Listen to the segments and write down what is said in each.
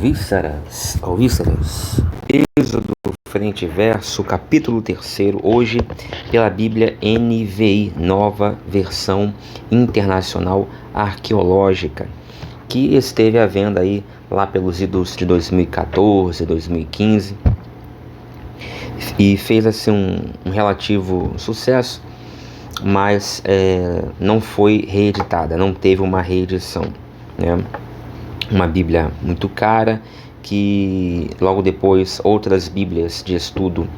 Alvíceras. Êxodo frente e verso, capítulo 3, hoje pela Bíblia NVI, Nova Versão Internacional Arqueológica, que esteve à venda aí lá pelos idos de 2014, 2015 e fez assim um relativo sucesso, mas não foi reeditada, não teve uma reedição, né? Uma Bíblia muito cara, que logo depois outras Bíblias de estudo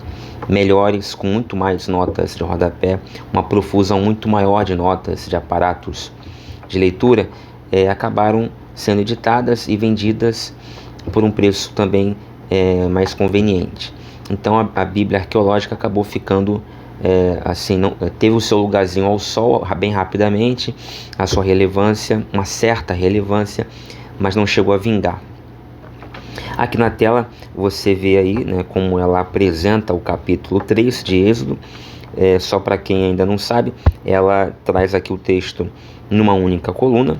melhores, com muito mais notas de rodapé, uma profusão muito maior de notas, de aparatos de leitura, acabaram sendo editadas e vendidas por um preço também mais conveniente. Então a Bíblia arqueológica acabou ficando assim, não, teve o seu lugarzinho ao sol bem rapidamente, a sua relevância, uma certa relevância, mas não chegou a vingar. Aqui na tela você vê aí, né, como ela apresenta o capítulo 3 de Êxodo. Só para quem ainda não sabe, ela traz aqui o texto numa única coluna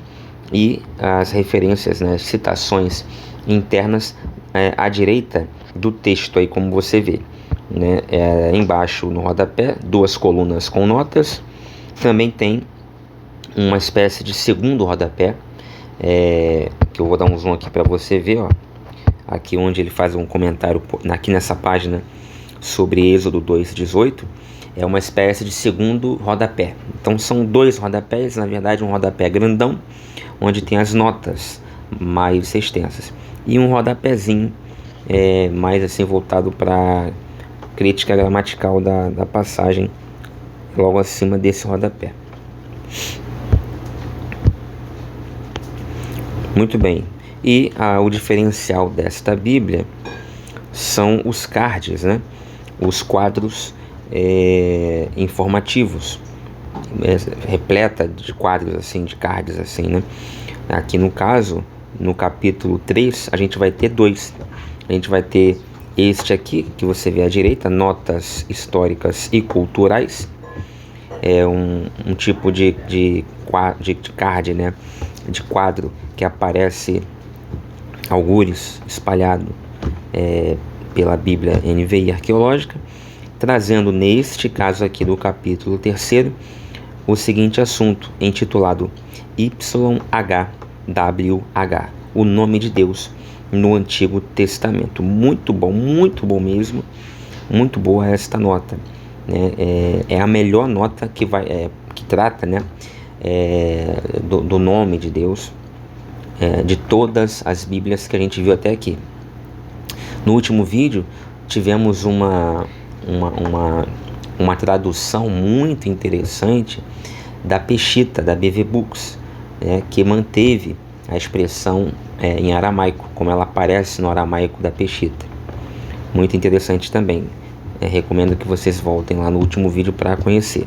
e as referências, né, citações internas à direita do texto, aí como você vê, né, embaixo no rodapé, duas colunas com notas. Também tem uma espécie de segundo rodapé, que eu vou dar um zoom aqui para você ver, ó, aqui onde ele faz um comentário aqui nessa página sobre Êxodo 2:18, é uma espécie de segundo rodapé. Então são dois rodapés, na verdade um rodapé grandão, onde tem as notas mais extensas, e um rodapézinho mais assim voltado para crítica gramatical da passagem, logo acima desse rodapé. Muito bem, e o diferencial desta Bíblia são os cards, né? Os quadros informativos, repleta de quadros assim, de cards assim, né? Aqui no caso, no capítulo 3, a gente vai ter dois. A gente vai ter este aqui, que você vê à direita, notas históricas e culturais. É um tipo de card, né? De quadro que aparece algures espalhado pela Bíblia NVI arqueológica, trazendo neste caso aqui do capítulo 3 o seguinte assunto, intitulado YHWH, o nome de Deus no Antigo Testamento. Muito bom mesmo, muito boa esta nota, né? É a melhor nota que trata, né, do nome de Deus, de todas as Bíblias que a gente viu até aqui. No último vídeo tivemos uma tradução muito interessante da Peshitta, da BV Books, que manteve a expressão em aramaico, como ela aparece no aramaico da Peshitta. Muito interessante também. Recomendo que vocês voltem lá no último vídeo para conhecer.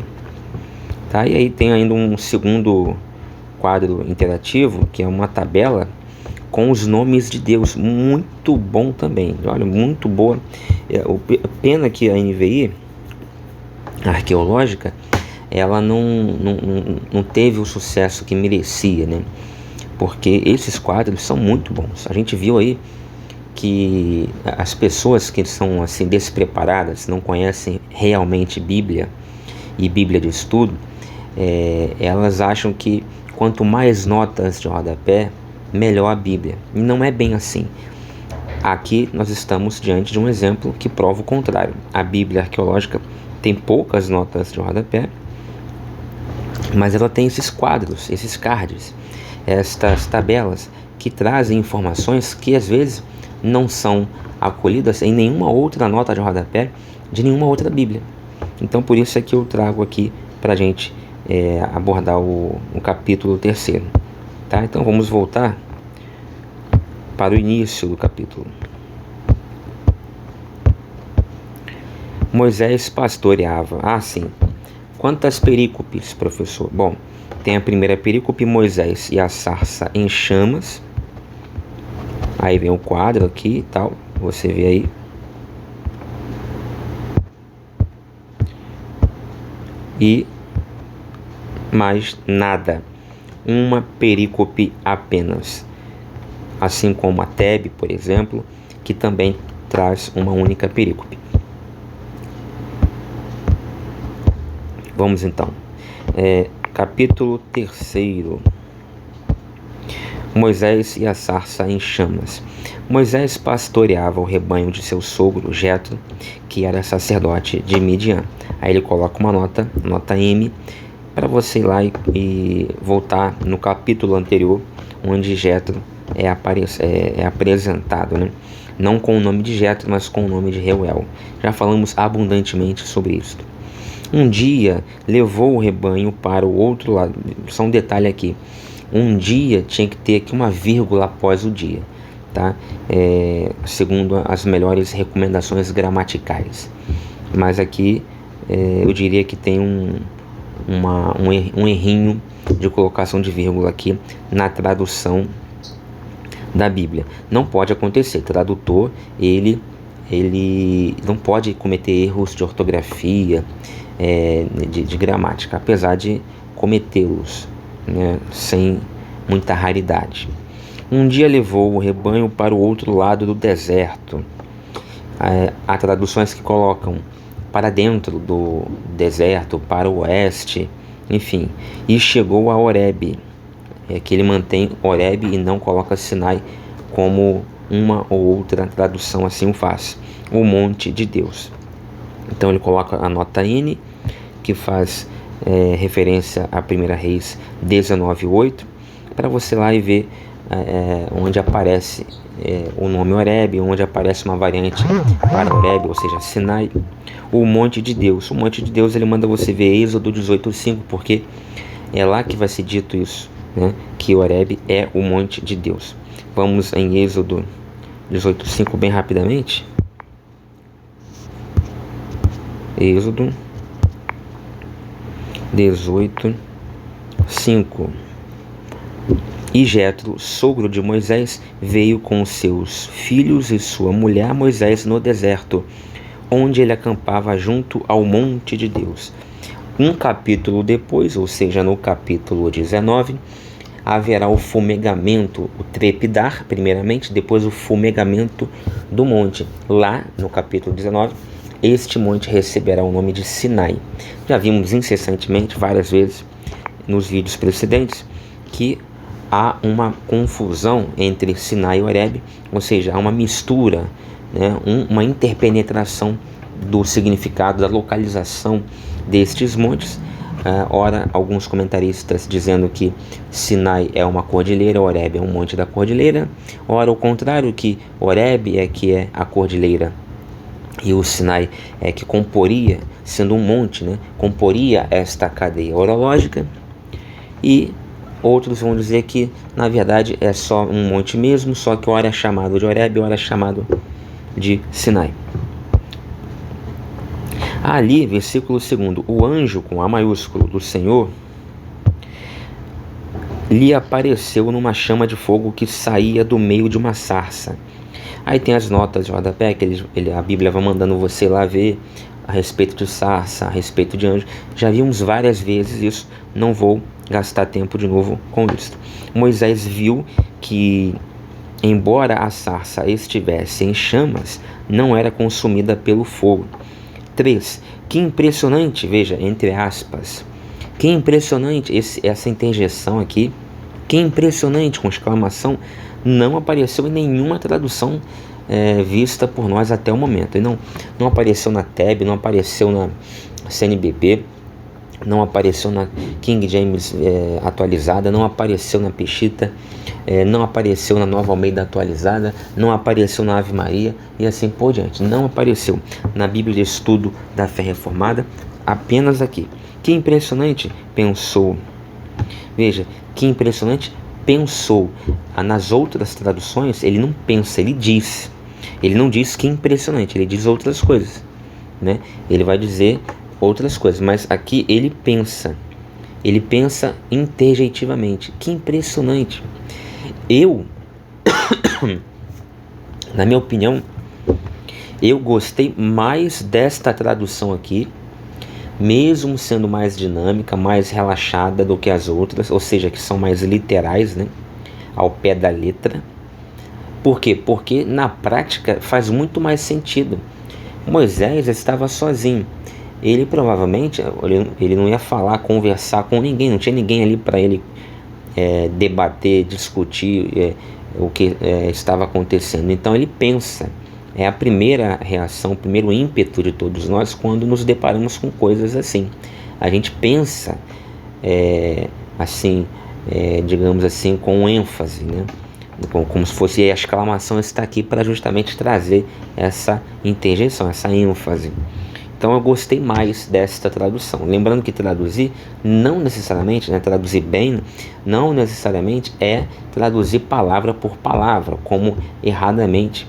Tá? E aí tem ainda um segundo quadro interativo, que é uma tabela com os nomes de Deus, muito bom também. Olha, muito boa. Pena que a NVI arqueológica, ela não teve o sucesso que merecia, né? Porque esses quadros são muito bons. A gente viu aí que as pessoas que são assim despreparadas, não conhecem realmente Bíblia e Bíblia de estudo, elas acham que quanto mais notas de rodapé, melhor a Bíblia. E não é bem assim. Aqui nós estamos diante de um exemplo que prova o contrário. A Bíblia arqueológica tem poucas notas de rodapé, mas ela tem esses quadros, esses cards, estas tabelas que trazem informações que às vezes não são acolhidas em nenhuma outra nota de rodapé de nenhuma outra Bíblia. Então por isso é que eu trago aqui para a gente abordar o capítulo 3. Tá? Então vamos voltar para o início do capítulo. Moisés pastoreava. Sim. Quantas perícopes, professor? Bom, tem a primeira perícope, Moisés e a sarça em chamas. Aí vem o quadro aqui e tal, você vê aí. E mais nada. Uma perícope apenas. assim como a Tebe, por exemplo, que também traz uma única perícope. Vamos então. Capítulo 3. Moisés e a sarça em chamas. Moisés pastoreava o rebanho de seu sogro Jetro, que era sacerdote de Midian. Aí ele coloca uma nota M, para você ir lá e voltar no capítulo anterior, onde Jetro é apresentado, né? Não com o nome de Jetro, mas com o nome de Reuel. Já falamos abundantemente sobre isso. Um dia levou o rebanho para o outro lado. Só um detalhe aqui. Um dia tinha que ter aqui uma vírgula após o dia, tá? Segundo as melhores recomendações gramaticais. Mas aqui eu diria que tem um errinho de colocação de vírgula aqui na tradução da Bíblia. Não pode acontecer. O tradutor, ele não pode cometer erros de ortografia, de gramática, apesar de cometê-los, né, sem muita raridade. Um dia levou o rebanho para o outro lado do deserto. Há traduções que colocam para dentro do deserto, para o oeste, enfim. E chegou a Horebe, que ele mantém Horebe e não coloca Sinai, como uma ou outra tradução assim o faz, o monte de Deus. Então ele coloca a nota N, que faz referência a 1 Reis 19:8, para você lá e ver onde aparece o nome Horebe, onde aparece uma variante para Horebe, ou seja, Sinai, o monte de Deus. O monte de Deus, ele manda você ver Êxodo 18:5, porque é lá que vai ser dito isso, né, que Horebe é o monte de Deus. Vamos em Êxodo 18:5 bem rapidamente. Êxodo 18:5. E Jetro, sogro de Moisés, veio com seus filhos e sua mulher Moisés no deserto, onde ele acampava junto ao monte de Deus. Um capítulo depois, ou seja, no capítulo 19, haverá o fumegamento, o trepidar primeiramente, depois o fumegamento do monte. Lá no capítulo 19, este monte receberá o nome de Sinai. Já vimos incessantemente, várias vezes, nos vídeos precedentes, que há uma confusão entre Sinai e Horebe, ou seja, há uma mistura, né, uma interpenetração do significado, da localização destes montes. Ora, alguns comentaristas dizendo que Sinai é uma cordilheira, Horebe é um monte da cordilheira. Ora, o contrário, que Horebe que é a cordilheira e o Sinai que comporia, sendo um monte, né, comporia esta cadeia orológica. E outros vão dizer que, na verdade, é só um monte mesmo, só que ora é chamado de Horebe, ora é chamado de Sinai. Ali, versículo 2, o anjo com A maiúsculo do Senhor lhe apareceu numa chama de fogo que saía do meio de uma sarça. Aí tem as notas de rodapé, que a Bíblia vai mandando você lá ver a respeito de sarça, a respeito de anjo. Já vimos várias vezes isso, não vou gastar tempo de novo com isso. Moisés viu que, embora a sarça estivesse em chamas, não era consumida pelo fogo. 3. Que impressionante, veja, entre aspas, que impressionante, essa interjeição aqui, que impressionante, com exclamação, não apareceu em nenhuma tradução vista por nós até o momento. E não apareceu na Tebe, não apareceu na CNBB, não apareceu na King James atualizada, não apareceu na Peshitta, não apareceu na Nova Almeida atualizada, não apareceu na Ave Maria e assim por diante. Não apareceu na Bíblia de Estudo da Fé Reformada, apenas aqui. Que impressionante, pensou. Veja, que impressionante, pensou. Nas outras traduções, ele não pensa, ele diz. Ele não diz que impressionante, ele diz outras coisas, né? Ele vai dizer outras coisas, mas aqui ele pensa interjeitivamente. Que impressionante. Na minha opinião, eu gostei mais desta tradução aqui, mesmo sendo mais dinâmica, mais relaxada do que as outras, ou seja, que são mais literais, né, ao pé da letra. Por quê? Porque na prática faz muito mais sentido. Moisés estava sozinho. Ele provavelmente ele não ia falar, conversar com ninguém, não tinha ninguém ali para ele debater, discutir o que estava acontecendo. Então ele pensa. É a primeira reação, o primeiro ímpeto de todos nós quando nos deparamos com coisas assim. A gente pensa digamos assim, com ênfase, né? Como se fosse a exclamação está aqui para justamente trazer essa interjeição, essa ênfase. Então eu gostei mais desta tradução. Lembrando que traduzir não necessariamente, traduzir bem, não necessariamente é traduzir palavra por palavra, como erradamente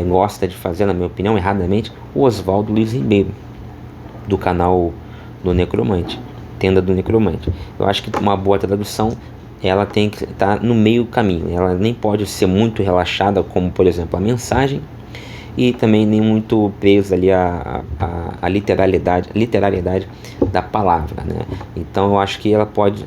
gosta de fazer, na minha opinião, erradamente, o Oswaldo Luiz Ribeiro, do canal do Necromante, Tenda do Necromante. Eu acho que uma boa tradução, ela tem que estar no meio caminho. Ela nem pode ser muito relaxada, como por exemplo a mensagem, e também nem muito presa ali a literalidade da palavra, né? Então eu acho que ela pode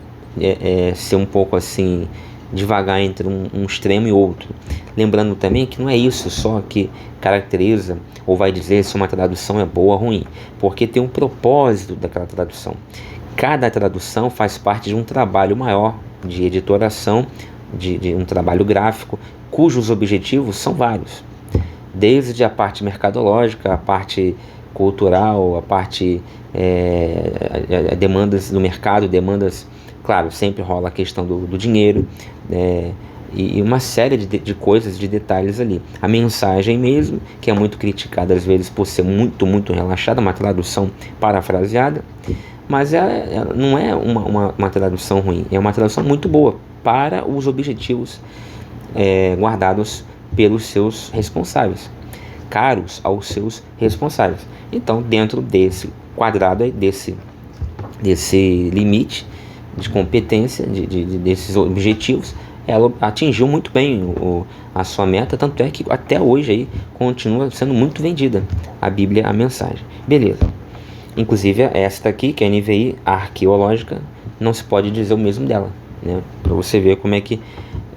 ser um pouco assim, devagar entre um extremo e outro. Lembrando também que não é isso só que caracteriza ou vai dizer se uma tradução é boa ou ruim, porque tem um propósito daquela tradução. Cada tradução faz parte de um trabalho maior de editoração, de um trabalho gráfico, cujos objetivos são vários, desde a parte mercadológica, a parte cultural, a parte demandas do mercado, demandas, claro, sempre rola a questão do dinheiro, e uma série de coisas, de detalhes ali. A mensagem mesmo, que é muito criticada às vezes por ser muito relaxada, uma tradução parafraseada, mas ela não é uma tradução ruim, é uma tradução muito boa para os objetivos guardados pelos seus responsáveis, caros aos seus responsáveis. Então, dentro desse quadrado aí, desse limite de competência, desses objetivos, ela atingiu muito bem a sua meta, tanto é que até hoje aí continua sendo muito vendida a Bíblia, a mensagem. Beleza. Inclusive esta aqui, que é a NVI arqueológica, não se pode dizer o mesmo dela, né? Para você ver como é que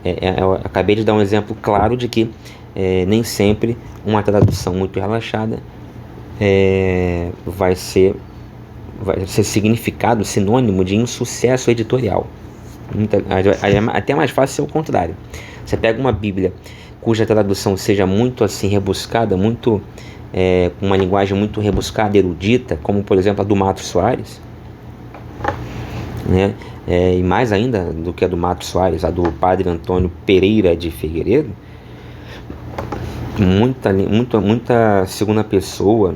eu acabei de dar um exemplo claro de que nem sempre uma tradução muito relaxada vai ser significado, sinônimo de insucesso editorial. Até mais fácil ser o contrário. Você pega uma Bíblia cuja tradução seja muito assim rebuscada, muito com uma linguagem muito rebuscada, erudita, como por exemplo a do Mato Soares, né? E mais ainda do que a do Mato Soares, a do Padre Antônio Pereira de Figueiredo, muita segunda pessoa,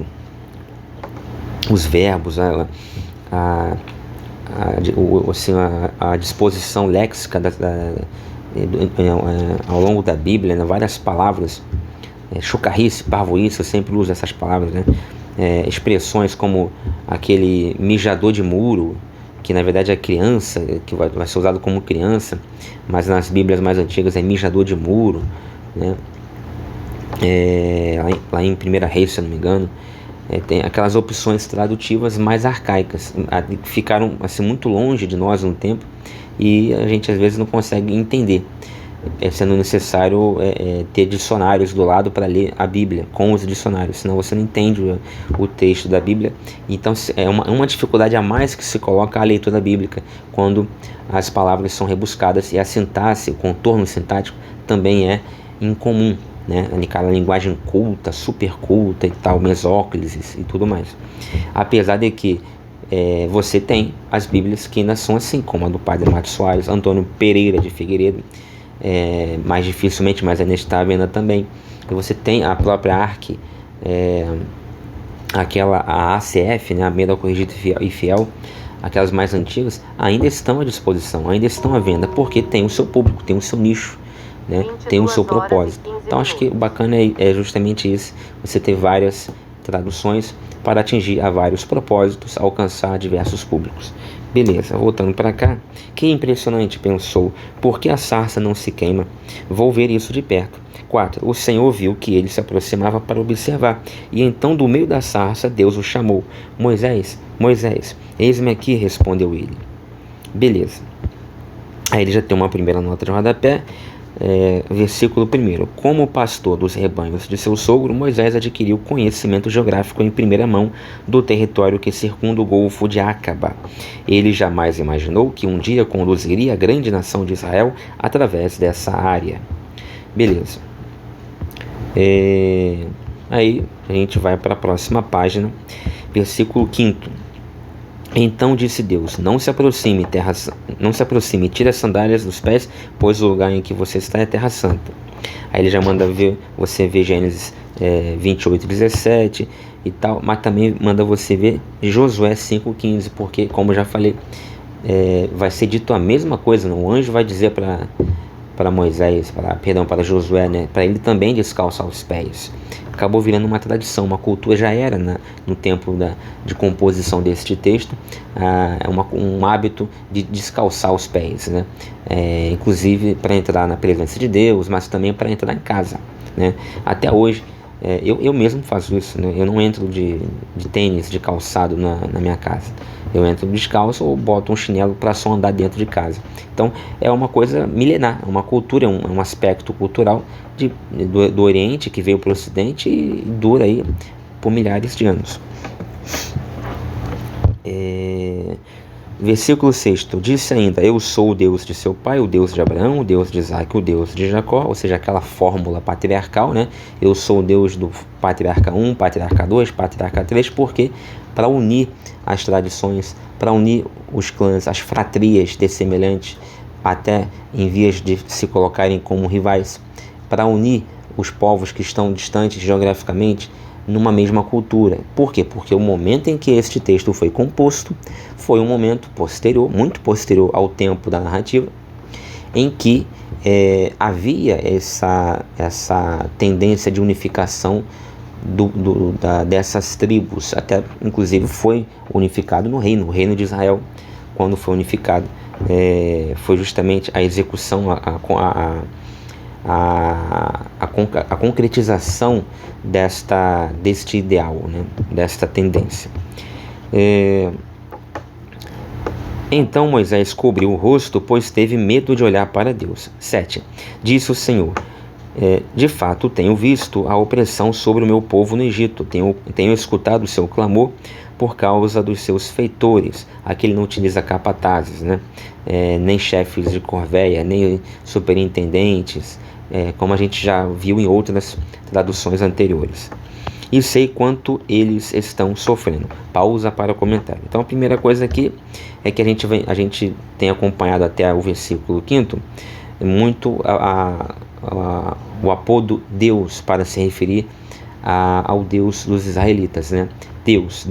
os verbos, a disposição léxica ao longo da Bíblia, né? Várias palavras, chocarrice, parvoíce, eu sempre uso essas palavras, né? Expressões como aquele mijador de muro, que na verdade é criança, que vai ser usado como criança, mas nas Bíblias mais antigas é mijador de muro, né? Lá em 1 Reis, se eu não me engano, tem aquelas opções tradutivas mais arcaicas, que ficaram assim, muito longe de nós no tempo, e a gente às vezes não consegue entender, sendo necessário ter dicionários do lado para ler a Bíblia com os dicionários, senão você não entende o texto da Bíblia. Então é uma dificuldade a mais que se coloca à leitura bíblica quando as palavras são rebuscadas, e a sintaxe, o contorno sintático também é incomum, né? Aquela linguagem culta, super culta e tal, mesóclises e tudo mais. Apesar de que você tem as Bíblias que ainda são assim, como a do Padre Mato Soares, Antônio Pereira de Figueiredo, mais dificilmente, mas ainda está à venda também. E você tem a própria ARC, a ACF, né, a Almeida Corrigida e Fiel, aquelas mais antigas, ainda estão à disposição, ainda estão à venda, porque tem o seu público, tem o seu nicho, né, tem o seu propósito. Então acho que o bacana é justamente isso, você ter várias traduções para atingir a vários propósitos, alcançar diversos públicos. Beleza, voltando para cá, que impressionante, pensou, por que a sarça não se queima? Vou ver isso de perto. 4. O Senhor viu que ele se aproximava para observar, e então do meio da sarça Deus o chamou. Moisés, Moisés, eis-me aqui, respondeu ele. Beleza. Aí ele já tem uma primeira nota de rodapé. Versículo 1. Como pastor dos rebanhos de seu sogro, Moisés adquiriu conhecimento geográfico em primeira mão do território que circunda o Golfo de Acaba. Ele jamais imaginou que um dia conduziria a grande nação de Israel através dessa área. Beleza. Aí a gente vai para a próxima página, versículo 5. Então disse Deus: não se aproxime, tire as sandálias dos pés, pois o lugar em que você está é terra santa. Aí ele já manda você ver Gênesis 28:17 e tal, mas também manda você ver Josué 5:15, porque, como eu já falei, vai ser dito a mesma coisa, o anjo vai dizer para Moisés, para Josué, né, para ele também descalçar os pés. Acabou virando uma tradição, uma cultura, já era no tempo de composição deste texto, um hábito de descalçar os pés, né? Inclusive para entrar na presença de Deus, mas também para entrar em casa, né? Até hoje, eu mesmo faço isso, né? Eu não entro de tênis, de calçado na minha casa. Eu entro descalço ou boto um chinelo para só andar dentro de casa. Então é uma coisa milenar, uma cultura, um aspecto cultural do Oriente que veio para o Ocidente e dura aí por milhares de anos. Versículo 6. Disse ainda: eu sou o Deus de seu pai, o Deus de Abraão, o Deus de Isaac, o Deus de Jacó. Ou seja, aquela fórmula patriarcal, né? Eu sou o Deus do patriarca 1, patriarca 2, patriarca 3, porque para unir as tradições, para unir os clãs, as fratrias dessemelhantes, até em vias de se colocarem como rivais, para unir os povos que estão distantes geograficamente numa mesma cultura. Por quê? Porque o momento em que este texto foi composto foi um momento posterior, muito posterior ao tempo da narrativa, em que havia essa tendência de unificação dessas tribos. Até inclusive foi unificado no reino de Israel. Quando foi unificado, foi justamente a execução, a concretização deste ideal, né? Desta tendência. Então Moisés cobriu o rosto, pois teve medo de olhar para Deus. 7. Disse o Senhor: de fato tenho visto a opressão sobre o meu povo no Egito, tenho escutado o seu clamor por causa dos seus feitores. Aqui ele não utiliza capatazes, né? Nem chefes de corvéia, nem superintendentes, como a gente já viu em outras traduções anteriores. E sei quanto eles estão sofrendo. Pausa para o comentário. Então a primeira coisa aqui é que a gente tem acompanhado até o versículo 5 muito o apodo Deus para se referir ao Deus dos israelitas, né? Deus.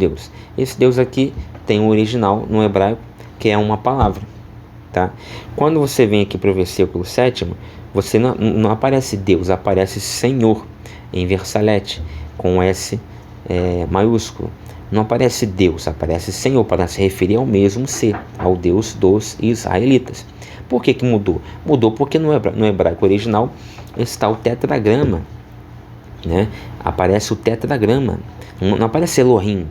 Esse Deus aqui tem um original no hebraico, que é uma palavra, tá? Quando você vem aqui para o versículo 7, você não aparece Deus, aparece Senhor em versalete, com S maiúsculo. Não aparece Deus, aparece Senhor, para se referir ao mesmo ser, ao Deus dos israelitas. Por que mudou? Mudou porque no hebraico original está o tetragrama, né? Aparece o tetragrama, não aparece Elohim.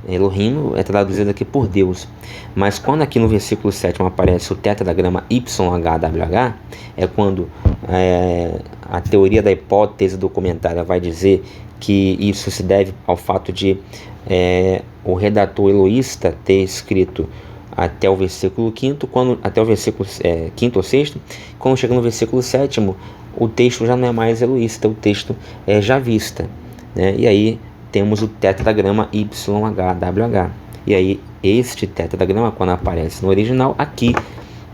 Elohim é traduzido aqui por Deus, mas quando aqui no versículo 7 aparece o tetragrama YHWH, é quando a teoria da hipótese do comentário vai dizer que isso se deve ao fato de o redator eloísta ter escrito até o versículo 5, até o versículo 5 ou 6, quando chega no versículo 7, o texto já não é mais eloísta, o texto é javista, né? E aí temos o tetragrama YHWH. E aí este tetragrama, quando aparece no original, aqui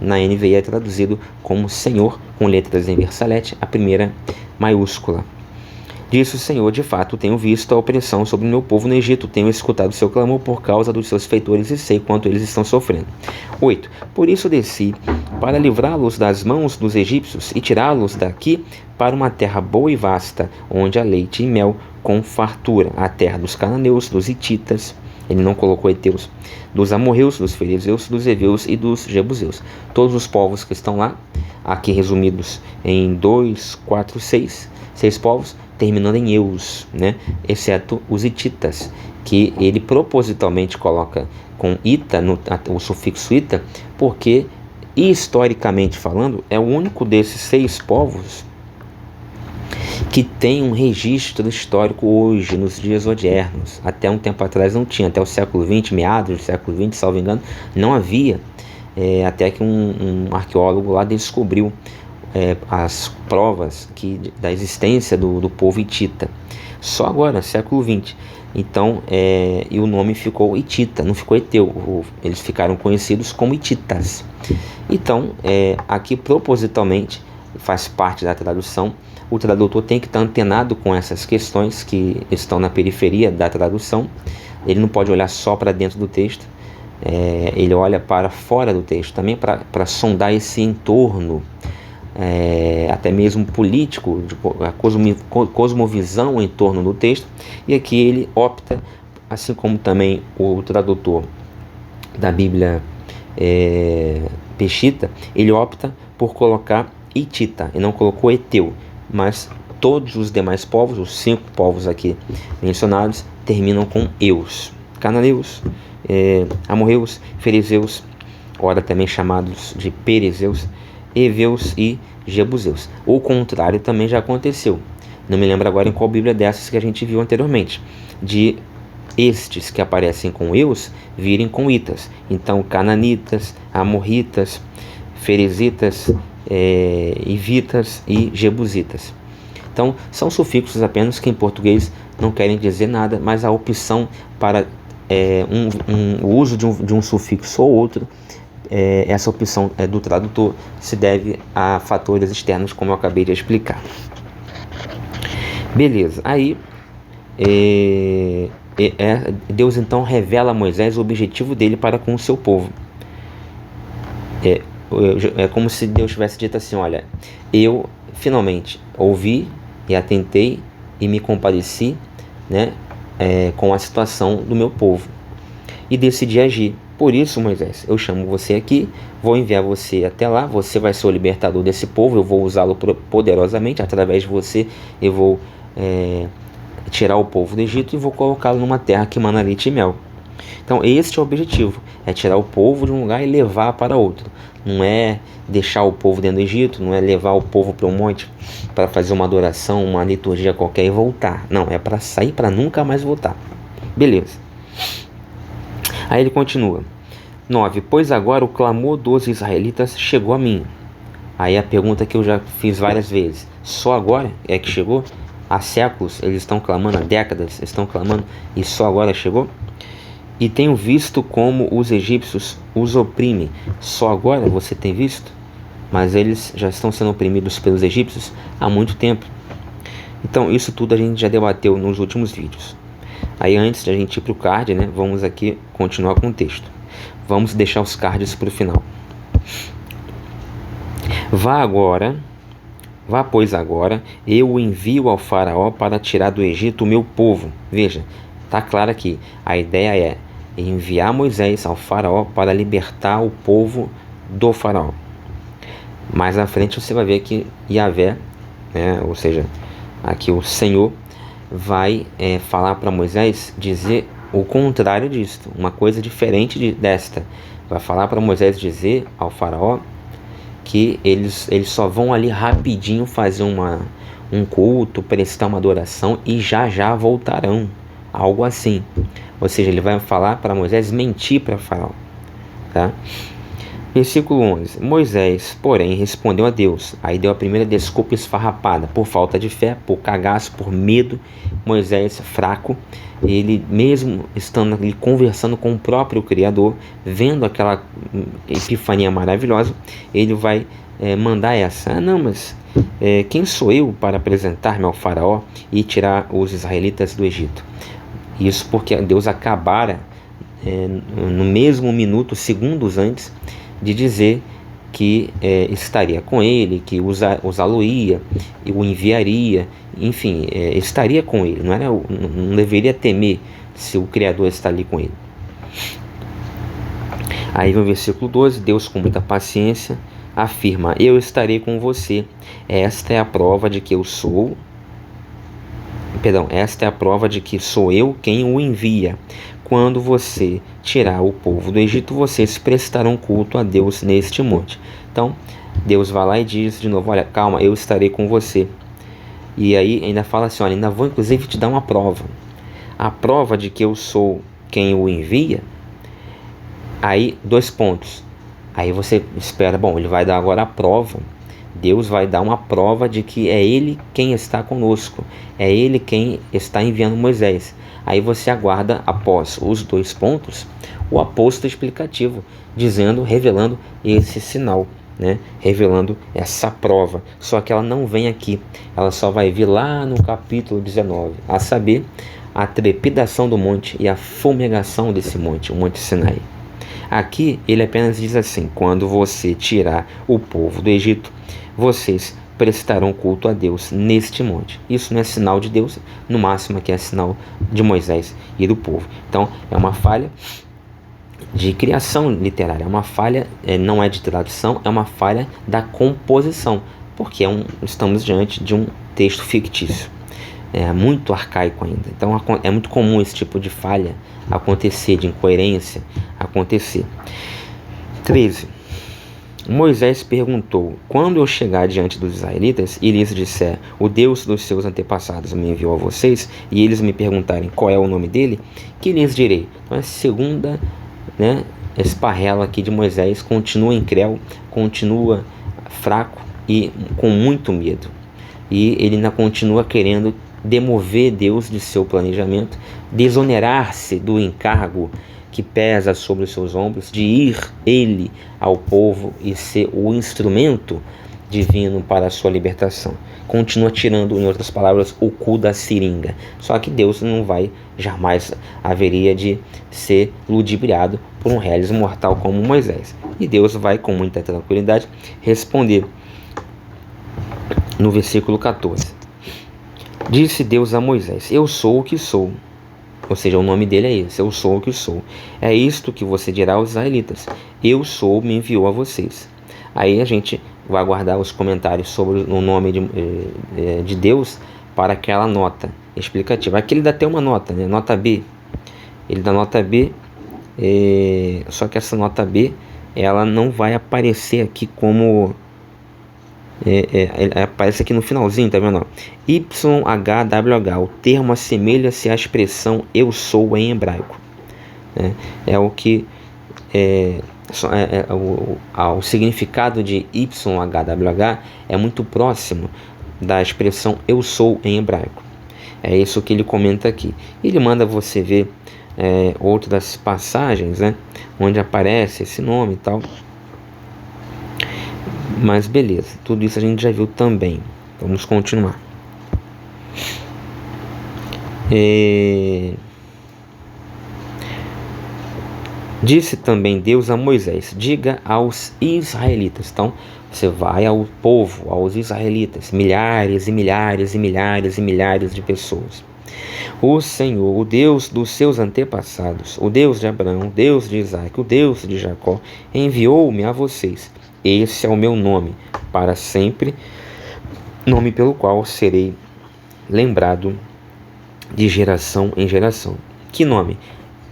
na NVI é traduzido como Senhor, com letras em versalete, a primeira maiúscula. Disse o Senhor: de fato tenho visto a opressão sobre o meu povo no Egito, tenho escutado o seu clamor por causa dos seus feitores e sei quanto eles estão sofrendo. 8. Por isso desci para livrá-los das mãos dos egípcios e tirá-los daqui para uma terra boa e vasta, onde há leite e mel com fartura, a terra dos cananeus, dos hititas, ele não colocou heteus, dos amorreus, dos fariseus, dos heveus e dos jebuseus. Todos os povos que estão lá, aqui resumidos em 2, 4, 6 povos, terminando em eus, né? Exceto os hititas, que ele propositalmente coloca com ita, o sufixo ita, porque historicamente falando, é o único desses 6 povos que tem um registro histórico hoje, nos dias odiernos. Até um tempo atrás não tinha, até o século XX, meados do século XX, salvo engano, não havia, até que um arqueólogo lá descobriu as provas da existência do povo hitita. Só agora, século XX. Então, e o nome ficou hitita, não ficou heteu. Eles ficaram conhecidos como hititas. Então, aqui propositalmente, faz parte da tradução, o tradutor tem que estar antenado com essas questões que estão na periferia da tradução. Ele não pode olhar só para dentro do texto, ele olha para fora do texto também, para sondar esse entorno, até mesmo político, a cosmovisão em torno do texto. E aqui ele opta, assim como também o tradutor da Bíblia Peshitta, ele opta por colocar hitita e não colocou heteu, mas todos os demais povos, os 5 povos aqui mencionados, terminam com eus: cananeus, amorreus, fariseus, ora também chamados de perezeus, heveus e jebuseus. O contrário também já aconteceu. Não me lembro agora em qual Bíblia dessas que a gente viu anteriormente, de estes que aparecem com eus virem com itas. Então, cananitas, amorritas, ferezitas, hivitas e jebusitas. Então, são sufixos apenas que em português não querem dizer nada, mas a opção para o uso de um sufixo ou outro, essa opção do tradutor se deve a fatores externos, como eu acabei de explicar. Beleza, aí Deus então revela a Moisés o objetivo dele para com o seu povo. É como se Deus tivesse dito assim: olha, eu finalmente ouvi e atentei e me compadeci, né, com a situação do meu povo, e decidi agir. Por isso, Moisés, eu chamo você aqui, vou enviar você até lá, você vai ser o libertador desse povo, eu vou usá-lo poderosamente, através de você eu vou tirar o povo do Egito e vou colocá-lo numa terra que mana leite e mel. Então este é o objetivo, é tirar o povo de um lugar e levar para outro. Não é deixar o povo dentro do Egito, não é levar o povo para um monte para fazer uma adoração, uma liturgia qualquer e voltar. Não, é para sair, para nunca mais voltar. Beleza. Aí ele continua. 9. Pois agora o clamor dos israelitas chegou a mim. Aí a pergunta que eu já fiz várias vezes: só agora é que chegou? Há séculos eles estão clamando, há décadas estão clamando, e só agora chegou? E tenho visto como os egípcios os oprimem. Só agora você tem visto? Mas eles já estão sendo oprimidos pelos egípcios há muito tempo. Então isso tudo a gente já debateu nos últimos vídeos. Aí antes de a gente ir para o card, né, vamos aqui continuar com o texto. Vamos deixar os cards para o final. Vá pois agora, eu o envio ao faraó para tirar do Egito o meu povo. Veja, está claro aqui, a ideia é enviar Moisés ao faraó para libertar o povo do faraó. Mais à frente você vai ver que Yahvé, né, ou seja, aqui o Senhor, vai falar para Moisés dizer o contrário disto, uma coisa diferente desta. Vai falar para Moisés dizer ao faraó que eles só vão ali rapidinho fazer um culto, prestar uma adoração e já voltarão, algo assim. Ou seja, ele vai falar para Moisés mentir para faraó, tá? Versículo 11. Moisés, porém, respondeu a Deus. Aí deu a primeira desculpa esfarrapada, por falta de fé, por cagaço, por medo. Moisés, fraco, ele mesmo estando ali conversando com o próprio Criador, vendo aquela epifania maravilhosa, ele vai mandar essa: não, mas quem sou eu para apresentar-me ao faraó e tirar os israelitas do Egito? Isso porque Deus acabara no mesmo minuto, segundos antes, de dizer que estaria com ele, que usá-lo-ia, o enviaria, enfim, estaria com ele. Não deveria temer se o Criador está ali com ele. Aí no versículo 12, Deus com muita paciência afirma: eu estarei com você. Esta é a prova de que esta é a prova de que sou eu quem o envia. quando você tirar o povo do Egito, vocês prestarão culto a Deus neste monte. Então, Deus vai lá e diz de novo, olha, calma, eu estarei com você. E aí ainda fala assim, olha, ainda vou inclusive te dar uma prova. A prova de que eu sou quem o envia. Aí, 2 pontos. Aí você espera, bom, ele vai dar agora a prova. Deus vai dar uma prova de que é Ele quem está conosco. É Ele quem está enviando Moisés. Aí você aguarda, após os 2 pontos, o apóstolo explicativo, dizendo, revelando esse sinal, né? Revelando essa prova. Só que ela não vem aqui. Ela só vai vir lá no capítulo 19. A saber, a trepidação do monte e a fumegação desse monte, o Monte Sinai. Aqui ele apenas diz assim, quando você tirar o povo do Egito, vocês prestarão culto a Deus neste monte. Isso não é sinal de Deus, no máximo aqui é sinal de Moisés e do povo. Então é uma falha de criação literária, é uma falha, não é de tradução, é uma falha da composição, porque estamos diante de um texto fictício. É muito arcaico ainda. Então é muito comum esse tipo de falha acontecer, de incoerência acontecer. 13. Moisés perguntou, quando eu chegar diante dos israelitas e lhes disser, o Deus dos seus antepassados me enviou a vocês, e eles me perguntarem qual é o nome dele, que lhes direi? Então a segunda, esparrela aqui de Moisés, continua incrédulo, continua fraco e com muito medo. E ele ainda continua querendo demover Deus de seu planejamento, desonerar-se do encargo que pesa sobre os seus ombros, de ir ele ao povo e ser o instrumento divino para a sua libertação. Continua tirando, em outras palavras, o cu da seringa. Só que Deus não vai, jamais haveria de ser ludibriado por um reles mortal como Moisés. E Deus vai, com muita tranquilidade, responder no versículo 14. Disse Deus a Moisés, eu sou o que sou. Ou seja, o nome dele é esse, eu sou o que sou. É isto que você dirá aos israelitas, eu sou, me enviou a vocês. Aí a gente vai guardar os comentários sobre o nome de Deus para aquela nota explicativa. Aqui ele dá até uma nota, nota B. Ele dá nota B, só que essa nota B, ela não vai aparecer aqui como... aparece aqui no finalzinho, tá vendo? YHWH, o termo assemelha-se à expressão eu sou em hebraico. É o que o significado de YHWH é muito próximo da expressão eu sou em hebraico. É isso que ele comenta aqui. Ele manda você ver outras passagens, onde aparece esse nome e tal. Mas beleza, tudo isso a gente já viu também. Vamos continuar. Disse também Deus a Moisés, diga aos israelitas. Então, você vai ao povo, aos israelitas, milhares e milhares e milhares e milhares de pessoas. O Senhor, o Deus dos seus antepassados, o Deus de Abraão, o Deus de Isaac, o Deus de Jacó, enviou-me a vocês. Esse é o meu nome, para sempre, nome pelo qual serei lembrado de geração em geração. Que nome?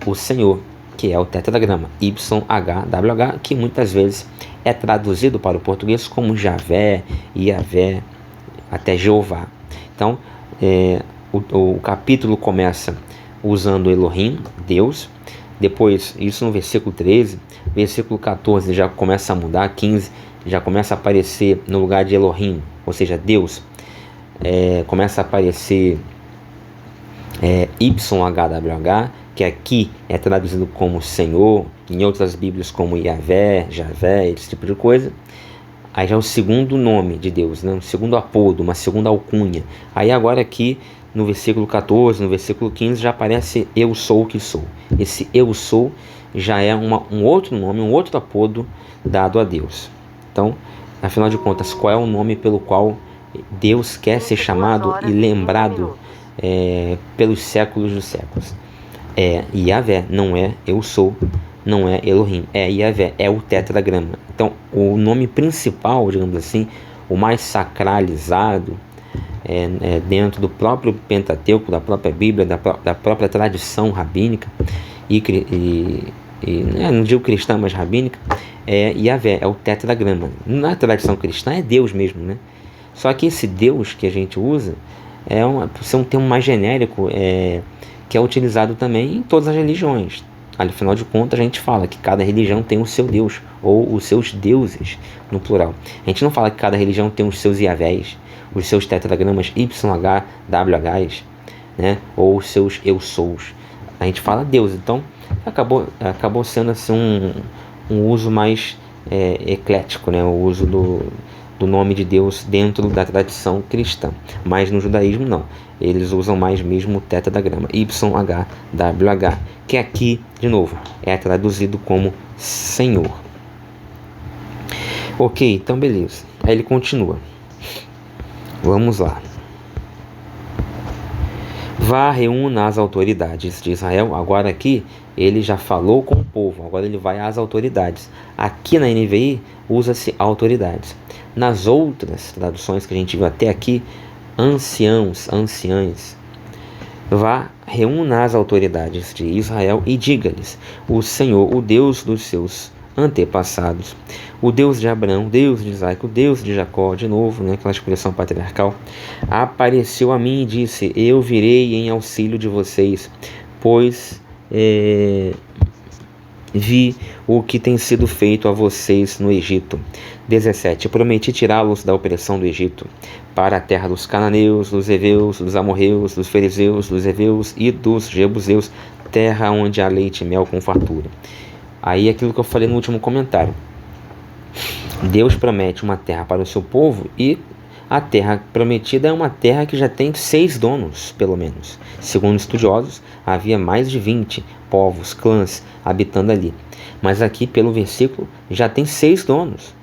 O Senhor, que é o tetragrama YHWH, que muitas vezes é traduzido para o português como Javé, Iavé, até Jeová. Então, o capítulo começa usando Elohim, Deus. Depois, isso no versículo 13, versículo 14 já começa a mudar, 15 já começa a aparecer no lugar de Elohim, ou seja, Deus, começa a aparecer YHWH, que aqui é traduzido como Senhor, em outras bíblias como Iavé, Javé, esse tipo de coisa. Aí já é o segundo nome de Deus, um segundo apodo, uma segunda alcunha. Aí agora aqui no versículo 14, no versículo 15 já aparece eu sou o que sou. Esse eu sou já é um outro nome, um outro apodo dado a Deus. Então, afinal de contas, qual é o nome pelo qual Deus quer ser chamado e lembrado pelos séculos dos séculos? É Iavé, não é eu sou, não é Elohim, é Iavé, é o tetragrama. Então, o nome principal, digamos assim, o mais sacralizado, dentro do próprio Pentateuco, da própria Bíblia, da própria tradição rabínica, não digo cristã, mas rabínica, é Yahvé, é o tetragrama. Na tradição cristã é Deus mesmo, né? Só que esse Deus que a gente usa por ser um termo mais genérico, que é utilizado também em todas as religiões. Afinal de contas, a gente fala que cada religião tem o seu Deus, ou os seus deuses, no plural. A gente não fala que cada religião tem os seus Yahvés, os seus tetragramas YH, WHs, né? Ou os seus eu sous. A gente fala Deus. Então, acabou sendo assim um uso mais eclético, né? O uso do nome de Deus dentro da tradição cristã. Mas no judaísmo não. Eles usam mais mesmo o tetragrama YHWH, que aqui, de novo, é traduzido como Senhor. Ok, então beleza. Aí ele continua. Vamos lá. Vá, reúna as autoridades de Israel. Agora aqui ele já falou com o povo, agora ele vai às autoridades. Aqui na NVI usa-se autoridades. Nas outras traduções que a gente viu até aqui, anciãos, anciãs. Vá, reúna as autoridades de Israel e diga-lhes: o Senhor, o Deus dos seus antepassados, o Deus de Abraão, o Deus de Isaac, o Deus de Jacó, de novo, né, aquela expressão patriarcal, apareceu a mim e disse: eu virei em auxílio de vocês, pois vi o que tem sido feito a vocês no Egito. 17. Prometi tirá-los da opressão do Egito, para a terra dos cananeus, dos heveus, dos amorreus, dos fariseus, dos heveus e dos jebuseus, terra onde há leite e mel com fartura. Aí aquilo que eu falei no último comentário. Deus promete uma terra para o seu povo e a terra prometida é uma terra que já tem 6 donos, pelo menos. Segundo estudiosos, havia mais de 20 povos, clãs, habitando ali. Mas aqui, pelo versículo, já tem 6 donos.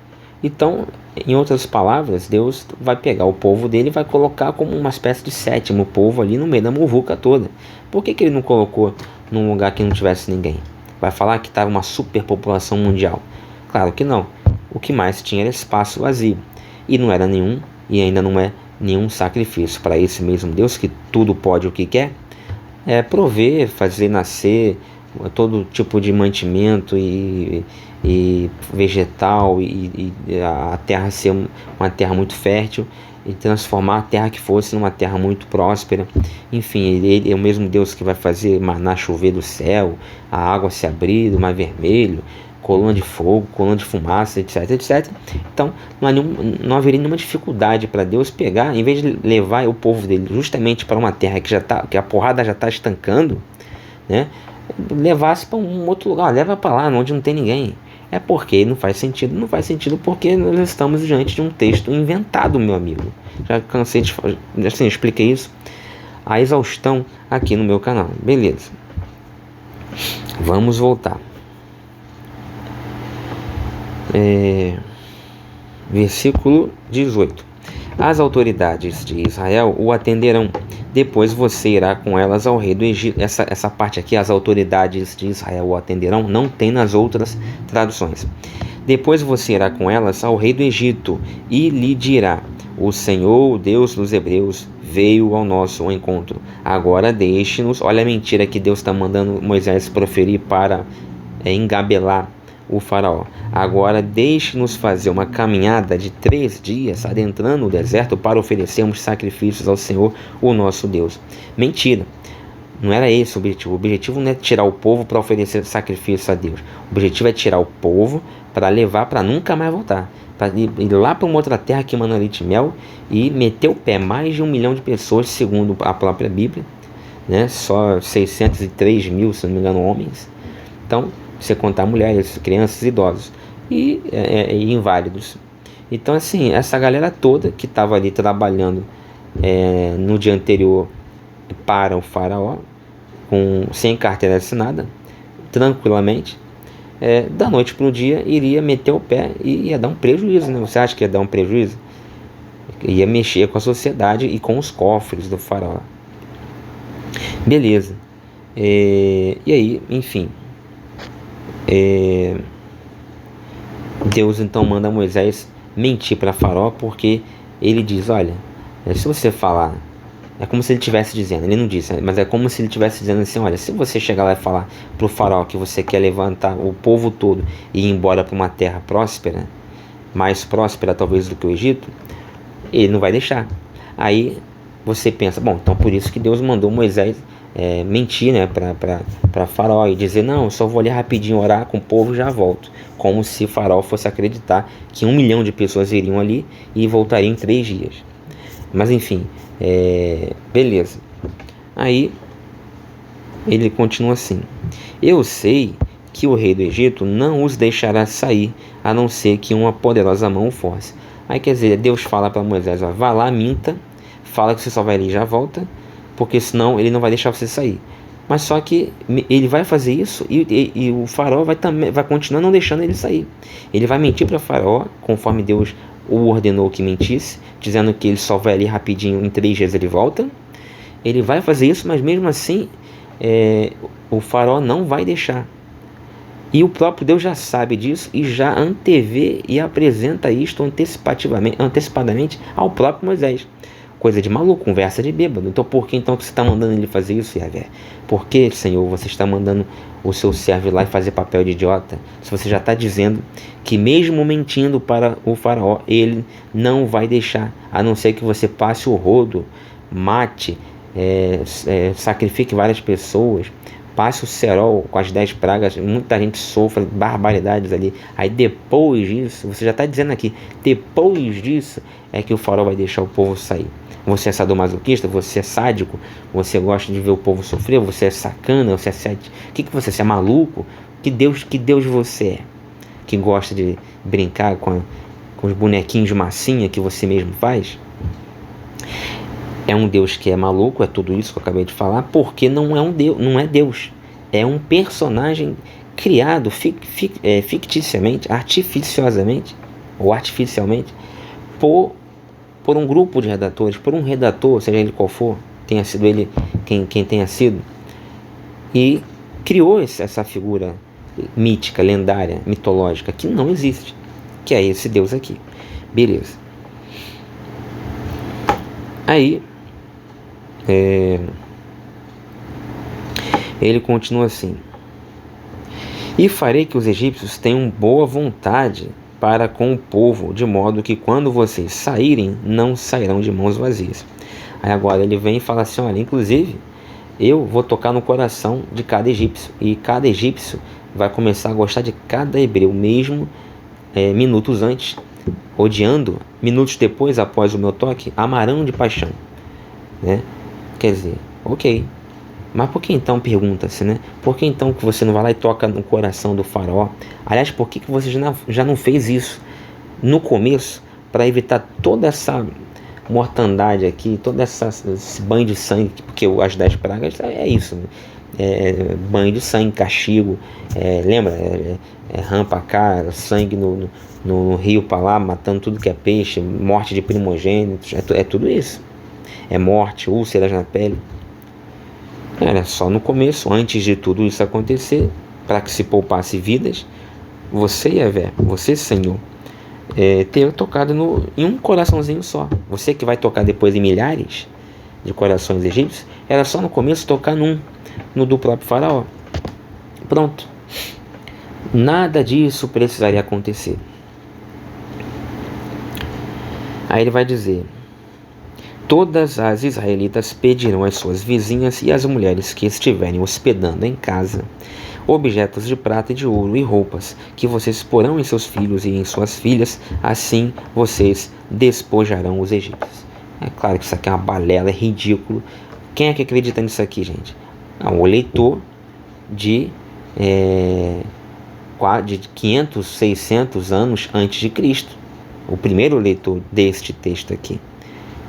Então, em outras palavras, Deus vai pegar o povo dele e vai colocar como uma espécie de 7º povo ali no meio da muvuca toda. Por que ele não colocou num lugar que não tivesse ninguém? Vai falar que estava uma superpopulação mundial? Claro que não. O que mais tinha era espaço vazio. E não era nenhum, e ainda não é nenhum sacrifício para esse mesmo Deus que tudo pode o que quer, prover, fazer nascer todo tipo de mantimento e vegetal e a terra ser uma terra muito fértil e transformar a terra que fosse numa terra muito próspera. Enfim, ele é o mesmo Deus que vai fazer maná chover do céu, a água se abrir do mar vermelho, coluna de fogo, coluna de fumaça, etc, etc. Então não haveria nenhuma dificuldade para Deus pegar, em vez de levar o povo dele justamente para uma terra que a porrada já está estancando, né, levasse para um outro lugar. Leva para lá onde não tem ninguém. É porque não faz sentido porque nós estamos diante de um texto inventado, meu amigo. Já cansei de falar, assim, expliquei isso a exaustão aqui no meu canal. Beleza. Vamos voltar. Versículo 18. As autoridades de Israel o atenderão. Depois você irá com elas ao rei do Egito. Essa parte aqui, as autoridades de Israel o atenderão, não tem nas outras traduções. Depois você irá com elas ao rei do Egito e lhe dirá: o Senhor, o Deus dos hebreus, veio ao nosso encontro. Agora deixe-nos. Olha a mentira que Deus está mandando Moisés proferir para engabelar o faraó. Agora deixe-nos fazer uma caminhada de 3 dias adentrando o deserto para oferecermos sacrifícios ao Senhor, o nosso Deus. Mentira. Não era esse o objetivo. O objetivo não é tirar o povo para oferecer sacrifício a Deus. O objetivo é tirar o povo para levar para nunca mais voltar. Para ir lá para uma outra terra que emana leite e mel e meter o pé. Mais de 1 milhão de pessoas, segundo a própria Bíblia, né? Só 603 mil, se não me engano, homens. Então, você contar mulheres, crianças, idosos e inválidos. Então, assim, essa galera toda que estava ali trabalhando no dia anterior para o faraó, sem carteira assinada, tranquilamente, da noite para o dia, iria meter o pé e ia dar um prejuízo, né? Você acha que ia dar um prejuízo? Ia mexer com a sociedade e com os cofres do faraó. Beleza. E aí, enfim... Deus então manda Moisés mentir para Faraó, porque ele diz: olha, se você falar É como se ele estivesse dizendo, ele não disse, mas é como se ele estivesse dizendo assim: olha, se você chegar lá e falar para o faraó que você quer levantar o povo todo e ir embora para uma terra próspera, mais próspera talvez do que o Egito, ele não vai deixar. Aí você pensa, bom, então por isso que Deus mandou Moisés mentir, né, para Faraó e dizer: não, eu só vou ali rapidinho orar com o povo e já volto. Como se Faraó fosse acreditar que 1 milhão de pessoas iriam ali e voltariam em 3 dias. Mas enfim, beleza. Aí ele continua assim: eu sei que o rei do Egito não os deixará sair, a não ser que uma poderosa mão o force. Aí quer dizer, Deus fala para Moisés: ó, vá lá, minta, fala que você só vai ali e já volta, porque senão ele não vai deixar você sair. Mas só que ele vai fazer isso e o faraó vai continuar não deixando ele sair. Ele vai mentir para o faraó, conforme Deus o ordenou que mentisse, dizendo que ele só vai ali rapidinho, em 3 dias ele volta. Ele vai fazer isso, mas mesmo assim o faraó não vai deixar. E o próprio Deus já sabe disso e já antevê e apresenta isto antecipadamente ao próprio Moisés. Coisa de maluco, conversa de bêbado. Então por que então que você está mandando ele fazer isso, Yahvé? Por que, Senhor, você está mandando o seu servo ir lá e fazer papel de idiota? Se você já está dizendo que mesmo mentindo para o faraó, ele não vai deixar, a não ser que você passe o rodo, mate, sacrifique várias pessoas, passe o cerol com as 10 pragas, muita gente sofre barbaridades ali. Aí depois disso, você já está dizendo aqui, depois disso é que o faraó vai deixar o povo sair. Você é sadomasoquista, você é sádico, você gosta de ver o povo sofrer, você é sacana, você é cético. Você é maluco? Que Deus você é? Que gosta de brincar com os bonequinhos de massinha que você mesmo faz? É um Deus que é maluco, é tudo isso que eu acabei de falar, porque não é um Deus, não é Deus. É um personagem criado ficticiamente, artificiosamente ou artificialmente por um grupo de redatores, por um redator, seja ele qual for, tenha sido ele quem tenha sido, e criou essa figura mítica, lendária, mitológica, que não existe, que é esse Deus aqui. Beleza. Aí ele continua assim: e farei que os egípcios tenham boa vontade para com o povo, de modo que quando vocês saírem, não sairão de mãos vazias. Aí agora ele vem e fala assim: olha, inclusive eu vou tocar no coração de cada egípcio, e cada egípcio vai começar a gostar de cada hebreu, mesmo minutos antes, odiando, minutos depois, após o meu toque, amarão de paixão, né? Quer dizer, ok, mas por que então, pergunta-se, né? Por que então que você não vai lá e toca no coração do faraó? Aliás, por que você já não fez isso no começo, para evitar toda essa mortandade aqui, todo esse banho de sangue? Porque as 10 pragas é isso, né? Banho de sangue, castigo, lembra? Rampa cá, sangue no rio para lá, matando tudo que é peixe, morte de primogênitos, é tudo isso. É morte, úlceras na pele. Era só no começo, antes de tudo isso acontecer, para que se poupasse vidas, você, Yahvé, você, Senhor, ter tocado em um coraçãozinho só. Você que vai tocar depois em milhares de corações egípcios, era só no começo tocar no do próprio faraó. Pronto. Nada disso precisaria acontecer. Aí ele vai dizer: todas as israelitas pedirão às suas vizinhas e às mulheres que estiverem hospedando em casa objetos de prata e de ouro e roupas, que vocês porão em seus filhos e em suas filhas, assim vocês despojarão os egípcios. É claro que isso aqui é uma balela, é ridículo. Quem é que acredita nisso aqui, gente? O eleitor de 500, 600 anos antes de Cristo. O primeiro leitor deste texto aqui,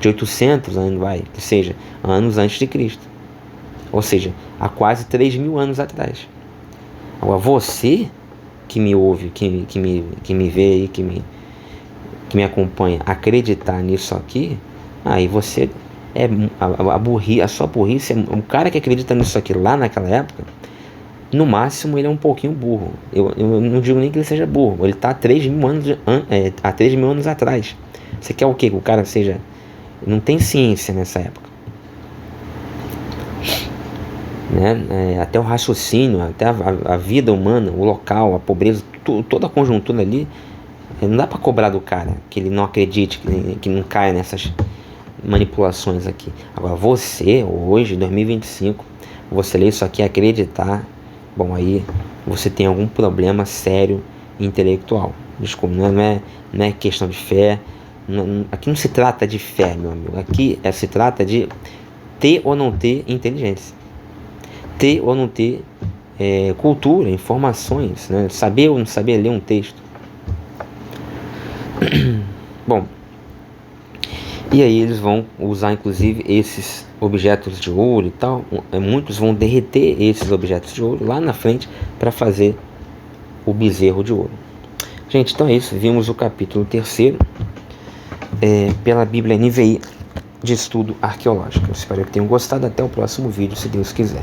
de 800 anos, que seja, anos antes de Cristo. Ou seja, há quase 3.000 anos atrás. Agora, você que me ouve, que me vê e que me acompanha, acreditar nisso aqui, aí você a sua burrice, o cara que acredita nisso aqui lá naquela época, no máximo ele é um pouquinho burro. Eu não digo nem que ele seja burro, ele está há 3.000 anos atrás. Você quer o quê? Que o cara seja... Não tem ciência nessa época. né? Até o raciocínio, até a vida humana, o local, a pobreza, toda a conjuntura ali, não dá para cobrar do cara que ele não acredite, que não caia nessas manipulações aqui. Agora você, hoje, 2025, você lê isso aqui e acreditar, bom, aí você tem algum problema sério intelectual. Desculpa, não é questão de fé. Aqui não se trata de fé, meu amigo. Aqui se trata de ter ou não ter inteligência, ter ou não ter cultura, informações, né? Saber ou não saber ler um texto. Bom, e aí eles vão usar inclusive esses objetos de ouro e tal. Muitos vão derreter esses objetos de ouro lá na frente para fazer o bezerro de ouro. Gente, então é isso. Vimos o capítulo 3 pela Bíblia NVI de estudo arqueológico. Eu espero que tenham gostado. Até o próximo vídeo, se Deus quiser.